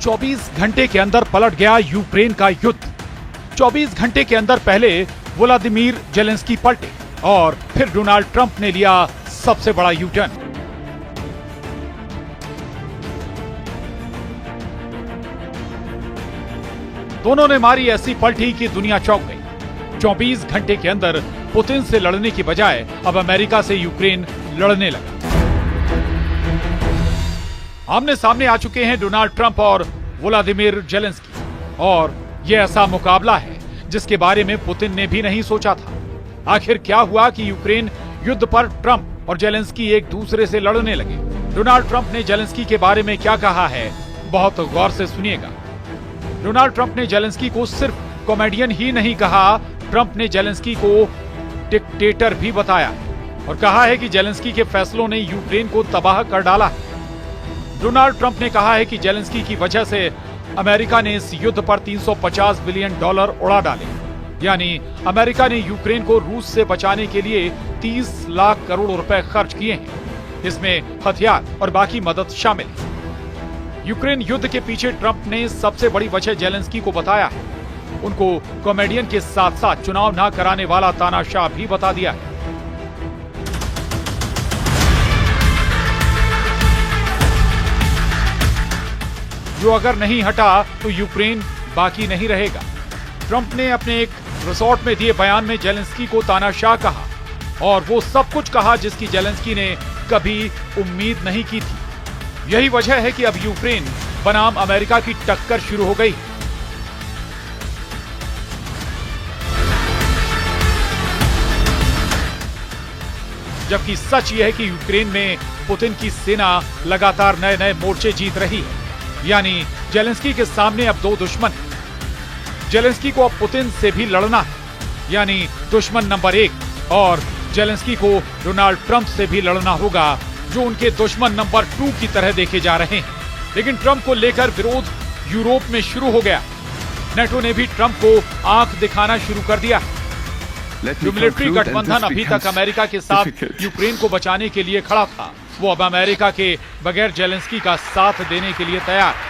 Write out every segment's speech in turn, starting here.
24 घंटे के अंदर पलट गया यूक्रेन का युद्ध। 24 घंटे के अंदर पहले व्लादिमीर जेलेंस्की पलटे और फिर डोनाल्ड ट्रंप ने लिया सबसे बड़ा यू टर्न। दोनों ने मारी ऐसी पलटी कि दुनिया चौंक गई। 24 घंटे के अंदर पुतिन से लड़ने की बजाय अब अमेरिका से यूक्रेन लड़ने लगा। आमने सामने आ चुके हैं डोनाल्ड ट्रंप और व्लादिमीर जेलेंस्की, और यह ऐसा मुकाबला है जिसके बारे में पुतिन ने भी नहीं सोचा था। आखिर क्या हुआ कि यूक्रेन युद्ध पर ट्रंप और जेलेंस्की एक दूसरे से लड़ने लगे। डोनाल्ड ट्रंप ने जेलेंस्की के बारे में क्या कहा है, बहुत गौर से सुनिएगा। डोनाल्ड ट्रंप ने जेलेंस्की को सिर्फ कॉमेडियन ही नहीं कहा, ट्रंप ने जेलेंस्की को डिक्टेटर भी बताया और कहा है कि जेलेंस्की के फैसलों ने यूक्रेन को तबाह कर डाला है। डोनाल्ड ट्रंप ने कहा है कि जेलेंस्की की वजह से अमेरिका ने इस युद्ध पर $350 बिलियन उड़ा डाले, यानी अमेरिका ने यूक्रेन को रूस से बचाने के लिए 30 लाख करोड़ रुपए खर्च किए हैं। इसमें हथियार और बाकी मदद शामिल है। यूक्रेन युद्ध के पीछे ट्रंप ने सबसे बड़ी वजह जेलेंस्की को बताया है। उनको कॉमेडियन के साथ साथ चुनाव ना कराने वाला तानाशाह भी बता दिया है। जो अगर नहीं हटा तो यूक्रेन बाकी नहीं रहेगा। ट्रंप ने अपने एक रिसोर्ट में दिए बयान में जेलेंस्की को तानाशाह कहा और वो सब कुछ कहा जिसकी जेलेंस्की ने कभी उम्मीद नहीं की थी। यही वजह है कि अब यूक्रेन बनाम अमेरिका की टक्कर शुरू हो गई। जबकि सच यह है कि यूक्रेन में पुतिन की सेना लगातार नए नए मोर्चे जीत रही है, यानी जेलेंस्की के सामने अब दो दुश्मन हैं। जेलेंस्की को अब पुतिन से भी लड़ना है, यानी दुश्मन नंबर 1, और जेलेंस्की को डोनाल्ड ट्रंप से भी लड़ना होगा, जो उनके दुश्मन नंबर 2 की तरह देखे जा रहे हैं। लेकिन ट्रंप को लेकर विरोध यूरोप में शुरू हो गया। नेटो ने भी ट्रंप को आंख दिखाना शुरू कर दिया। जो मिलिट्री गठबंधन अभी तक अमेरिका के साथ यूक्रेन को बचाने के लिए खड़ा था, वो अब अमेरिका के बगैर जेलेंस्की का साथ देने के लिए तैयार है।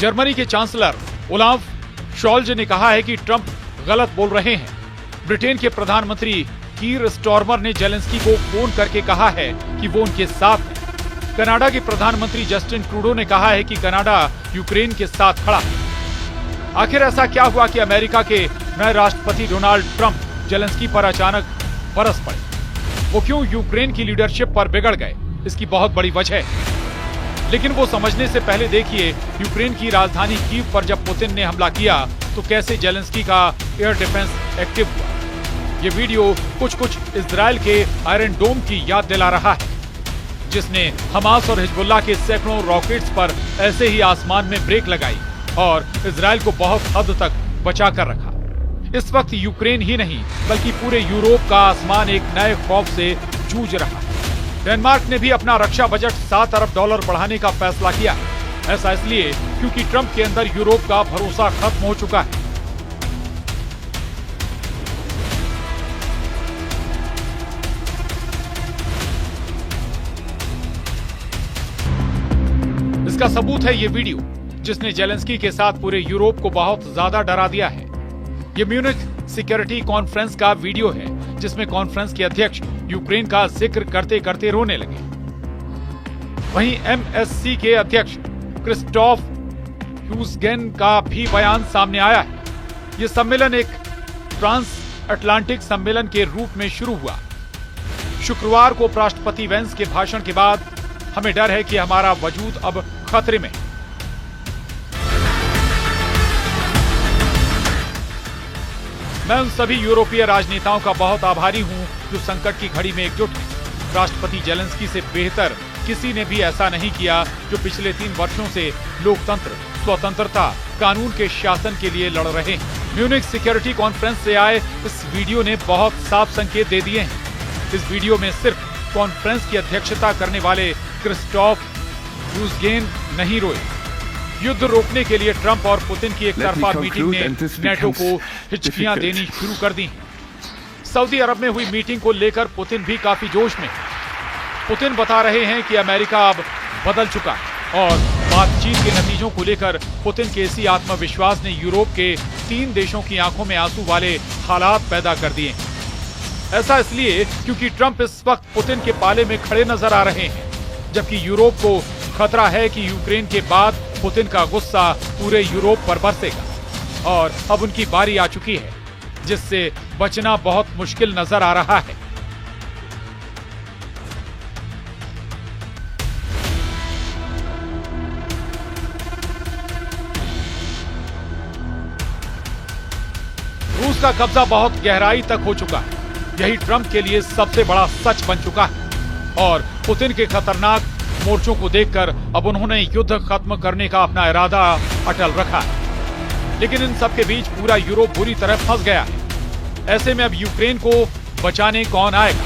जर्मनी के चांसलर ओलाफ शॉल्ज ने कहा है कि ट्रंप गलत बोल रहे हैं। ब्रिटेन के प्रधानमंत्री कीर स्टारमर ने जेलेंस्की को फोन करके कहा है कि वो उनके साथ है। कनाडा के प्रधानमंत्री जस्टिन ट्रूडो ने कहा है कि कनाडा यूक्रेन के साथ खड़ा है। आखिर ऐसा क्या हुआ कि अमेरिका के नए राष्ट्रपति डोनाल्ड ट्रंप जेलेंस्की पर अचानक बरस पड़े? वो क्यों यूक्रेन की लीडरशिप पर बिगड़ गए? इसकी बहुत बड़ी वजह है, लेकिन वो समझने से पहले देखिए यूक्रेन की राजधानी कीव पर जब पुतिन ने हमला किया तो कैसे जेलेंस्की का एयर डिफेंस एक्टिव हुआ। ये वीडियो कुछ इजराइल के आयरन डोम की याद दिला रहा है, जिसने हमास और हिजबुल्लाह के सैकड़ों रॉकेट्स पर ऐसे ही आसमान में ब्रेक लगाई और इजराइल को बहुत हद तक बचा कर रखा। इस वक्त यूक्रेन ही नहीं बल्कि पूरे यूरोप का आसमान एक नए खौफ से जूझ रहा है। डेनमार्क ने भी अपना रक्षा बजट $7 अरब बढ़ाने का फैसला किया। ऐसा इसलिए क्योंकि ट्रंप के अंदर यूरोप का भरोसा खत्म हो चुका है। इसका सबूत है ये वीडियो, जिसने जेलेंस्की के साथ पूरे यूरोप को बहुत ज्यादा डरा दिया है। ये म्यूनिख सिक्योरिटी कॉन्फ्रेंस का वीडियो है, जिसमें कॉन्फ्रेंस के अध्यक्ष यूक्रेन का जिक्र करते करते रोने लगे। वहीं MSC के अध्यक्ष क्रिस्टोफ ह्यूसगेन का भी बयान सामने आया है। यह सम्मेलन एक ट्रांस अटलांटिक सम्मेलन के रूप में शुरू हुआ। शुक्रवार को राष्ट्रपति वेंस के भाषण के बाद हमें डर है कि हमारा वजूद अब खतरे में है। मैं उन सभी यूरोपीय राजनेताओं का बहुत आभारी हूं जो संकट की घड़ी में एकजुट हैं। राष्ट्रपति जेलेंस्की से बेहतर किसी ने भी ऐसा नहीं किया, जो पिछले 3 वर्षों से लोकतंत्र, स्वतंत्रता, कानून के शासन के लिए लड़ रहे हैं। म्यूनिख सिक्योरिटी कॉन्फ्रेंस से आए इस वीडियो ने बहुत साफ संकेत दे दिए हैं। इस वीडियो में सिर्फ कॉन्फ्रेंस की अध्यक्षता करने वाले क्रिस्टोफ यूजगेन नहीं रोए। युद्ध रोकने के लिए ट्रंप और पुतिन की एक तरफा मीटिंग ने नेटो को हिचकियां देनी शुरू कर दी। सऊदी अरब में हुई मीटिंग को लेकर पुतिन भी काफी जोश में। पुतिन बता रहे हैं कि अमेरिका अब बदल चुका है और बातचीत के नतीजों को लेकर पुतिन के इसी आत्मविश्वास ने यूरोप के 3 देशों की आंखों में आंसू वाले हालात पैदा कर दिए। ऐसा इसलिए क्योंकि ट्रंप इस वक्त पुतिन के पाले में खड़े नजर आ रहे हैं, जबकि यूरोप को खतरा है कि यूक्रेन के बाद पुतिन का गुस्सा पूरे यूरोप पर बरसेगा और अब उनकी बारी आ चुकी है, जिससे बचना बहुत मुश्किल नजर आ रहा है। रूस का कब्जा बहुत गहराई तक हो चुका है। यही ट्रंप के लिए सबसे बड़ा सच बन चुका है और पुतिन के खतरनाक मोर्चों को देखकर अब उन्होंने युद्ध खत्म करने का अपना इरादा अटल रखा है। लेकिन इन सब के बीच पूरा यूरोप बुरी तरह फंस गया है। ऐसे में अब यूक्रेन को बचाने कौन आएगा?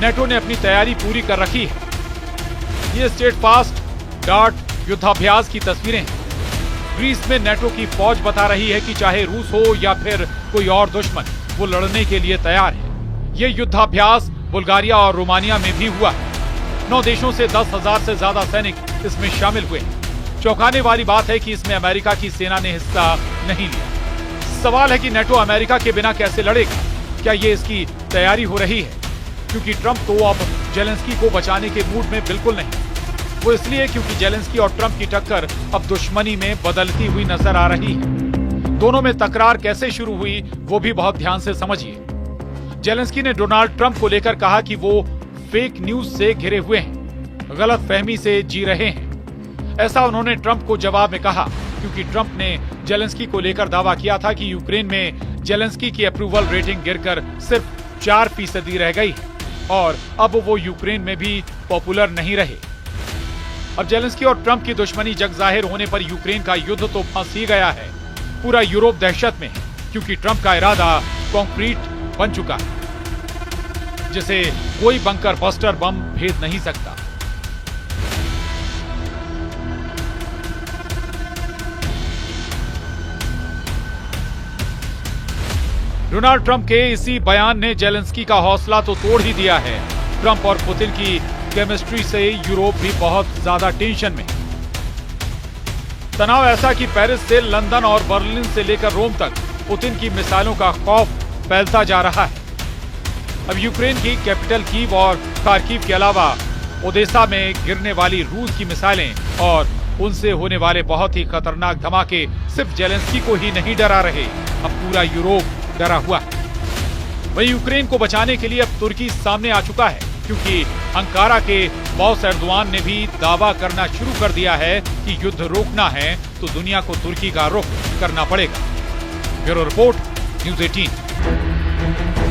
नेटो ने अपनी तैयारी पूरी कर रखी है। ये स्टेट फास्ट डार्ट युद्धाभ्यास की तस्वीरें हैं। ग्रीस में नेटो की फौज बता रही है कि चाहे रूस हो या फिर कोई और दुश्मन, वो लड़ने के लिए तैयार है। ये युद्धाभ्यास बुल्गारिया और रोमानिया में भी हुआ है। 9 देशों से 10,000 से ज्यादा सैनिक इसमें शामिल हुए। चौंकाने वाली बात है कि इसमें अमेरिका की सेना ने हिस्सा नहीं लिया। सवाल है कि नेटो अमेरिका के बिना कैसे लड़ेगा? क्या ये इसकी तैयारी हो रही है? क्योंकि ट्रंप तो अब जेलेंस्की को बचाने के मूड में बिल्कुल नहीं। वो इसलिए क्योंकि जेलेंस्की और ट्रंप की टक्कर अब दुश्मनी में बदलती हुई नजर आ रही है। दोनों में तकरार कैसे शुरू हुई वो भी बहुत ध्यान से समझिए। जेलेंस्की ने डोनाल्ड ट्रंप को लेकर कहा कि वो फेक न्यूज से घिरे हुए हैं, गलत फहमी से जी रहे हैं। ऐसा उन्होंने ट्रंप को जवाब में कहा क्योंकि ट्रंप ने जेलेंस्की को लेकर दावा किया था कि यूक्रेन में जेलेंस्की की अप्रूवल रेटिंग गिरकर सिर्फ 4% रह गई है और अब वो यूक्रेन में भी पॉपुलर नहीं रहे। अब जेलेंस्की और ट्रंप की दुश्मनी जग जाहिर होने पर यूक्रेन का युद्ध तो फंस ही गया है। पूरा यूरोप दहशत में है क्योंकि ट्रंप का इरादा कॉन्क्रीट बन चुका है, जिसे कोई बंकर बस्टर बम भेद नहीं सकता। डोनाल्ड ट्रंप के इसी बयान ने जेलेंस्की का हौसला तो तोड़ ही दिया है। ट्रंप और पुतिन की केमिस्ट्री से यूरोप भी बहुत ज्यादा टेंशन में। तनाव ऐसा कि पेरिस से लंदन और बर्लिन से लेकर रोम तक पुतिन की मिसाइलों का खौफ फैलता जा रहा है। अब यूक्रेन की कैपिटल कीव और खार्किव के अलावा ओडेसा में गिरने वाली रूस की मिसाइलें और उनसे होने वाले बहुत ही खतरनाक धमाके सिर्फ जेलेंस्की को ही नहीं डरा रहे, अब पूरा यूरोप डरा हुआ है। वहीं यूक्रेन को बचाने के लिए अब तुर्की सामने आ चुका है क्योंकि अंकारा के बॉस एर्दोआन ने भी दावा करना शुरू कर दिया है कि युद्ध रोकना है तो दुनिया को तुर्की का रुख करना पड़ेगा। Bureau report, news 18।